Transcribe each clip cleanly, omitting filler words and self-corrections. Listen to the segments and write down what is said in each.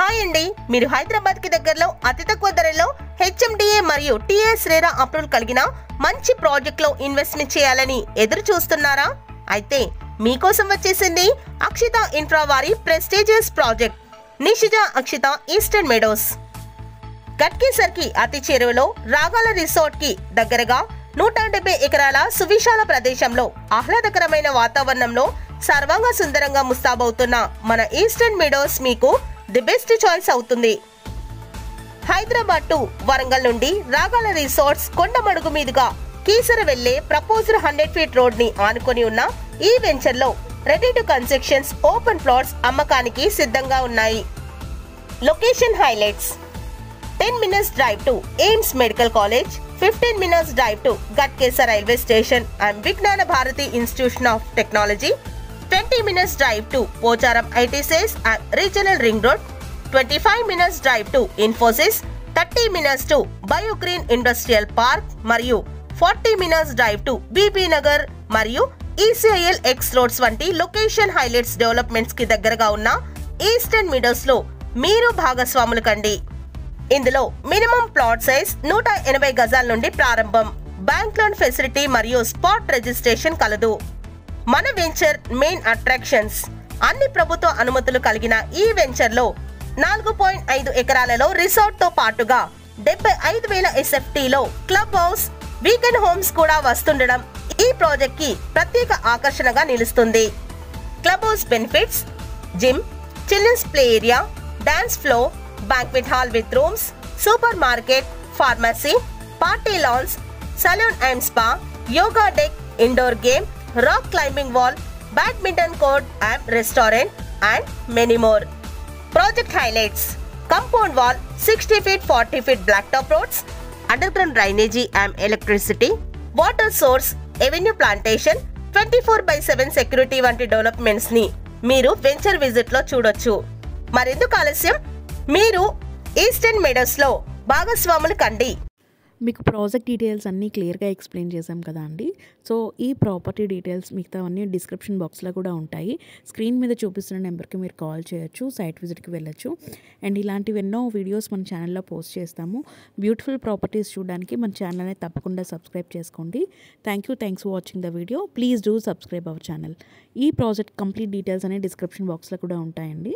Hi అండి, మీరు హైదరాబాద్ కి దగ్గరలో అతి తక్కువ ధరలో హెచ్ఎండిఏ మరియు టీఎస్ రేరా అప్రూవల్ కలిగిన మంచి ప్రాజెక్ట్ లో ఇన్వెస్ట్మెంట్ చేయాలని ఎదురు చూస్తున్నారా? అయితే మీకోసం వచ్చేసింది అక్షిత ఇన్ఫ్రా వారి prestigious project Nishija Akshita Eastern Meadows. Ghatkesar కి అతి చేరువలో రాగాల రిసార్ట్ కి దగ్గరగా 170 ఎకరాల సువిశాల ప్రదేశంలో ఆహ్లాదకరమైన వాతావరణంలో సర్వాంగ సుందరంగా ముస్తాబవుతున్న మన ఈస్టర్న్ మెడోస్ మీకు ది బెస్ట్ చాయిస్ అవుతుంది. హైదరాబాద్ టు వరంగల్ నుండి రాగాల రిసార్ట్స్ కొండమడుగు మీదుగా కీసర వెళ్లే ప్రపోజ్డ్ 100 ఫీట్ రోడ్ ని ఆనుకొని ఉన్న ఈ వెంచర్ లో ready to constructions open plots అమ్మకానికి సిద్ధంగా ఉన్నాయి. Location highlights: 10 minutes drive to AIIMS medical college, 15 minutes drive to Ghatkesar railway station and Vignana Bharathi institution of technology, 20 minutes drive to Pocharam ITCS and regional ring road, 25 minutes drive to Infosys, 30 minutes to Biogreen industrial park మరియు 40 minutes drive to Bibi Nagar మరియు ECIL X roads వంటి location highlights developments కి దగ్గరగా ఉన్న eastern Meadows లో మీరు భాగస్వాములు కండి. ఇందులో మినిమం ప్లాట్ సైజ్ 180 గజాల నుండి ప్రారంభం. బ్యాంక్ లోన్ ఫెసిలిటీ మరియు స్పాట్ రిజిస్ట్రేషన్ కలదు. మన వెంచర్ మెయిన్ అట్రాక్షన్స్: అన్ని ప్రభుత్వ అనుమతులు కలిగిన ఈ వెంచర్ లో 4.5 ఎకరాలలో రిసార్ట్ తో పాటుగా 75,000 ఎస్ఎఫ్టీలో క్లబ్ హౌస్, వీకెండ్ హోమ్స్ కూడా వస్తుండడం ఈ ప్రాజెక్ట్ కి ప్రత్యేక ఆకర్షణగా నిలుస్తుంది. Club house benefits: gym, children's play area, dance floor, banquet hall with rooms, supermarket, pharmacy, party lawns, salon and spa, yoga deck, indoor game, rock climbing wall, badminton court and restaurant and many more. Project highlights: compound wall, 60 feet 40 feet blacktop roads, underground drainage and electricity, water source, avenue plantation, 24/7 security వంటి developments ని మీరు venture visit లో చూడొచ్చు. మరెందుకు ఆలస్యం, మీరు eastern Meadows లో భాగస్వాములు కండి. మీకు ప్రాజెక్ట్ డీటెయిల్స్ అన్నీ క్లియర్గా ఎక్స్ప్లెయిన్ చేశాం కదా అండి. సో ఈ ప్రాపర్టీ డీటెయిల్స్ మిగతావన్నీ డిస్క్రిప్షన్ బాక్స్లో కూడా ఉంటాయి. స్క్రీన్ మీద చూపిస్తున్న నెంబర్కి మీరు కాల్ చేయొచ్చు, సైట్ విజిట్కి వెళ్ళొచ్చు. అండ్ ఇలాంటివి ఎన్నో వీడియోస్ మన ఛానల్లో పోస్ట్ చేస్తాము. బ్యూటిఫుల్ ప్రాపర్టీస్ చూడడానికి మన ఛానల్ అనేది తప్పకుండా సబ్స్క్రైబ్ చేసుకోండి. Thanks for watching the video. Please do subscribe our channel. ఈ ప్రాజెక్ట్ కంప్లీట్ డీటెయిల్స్ అనేవి డిస్క్రిప్షన్ బాక్స్లో కూడా ఉంటాయండి.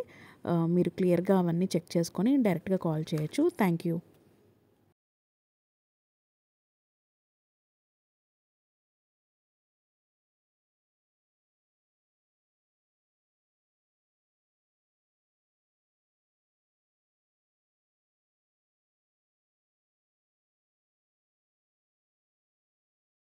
మీరు క్లియర్గా అవన్నీ చెక్ చేసుకొని డైరెక్ట్గా కాల్ చేయొచ్చు. Thank you.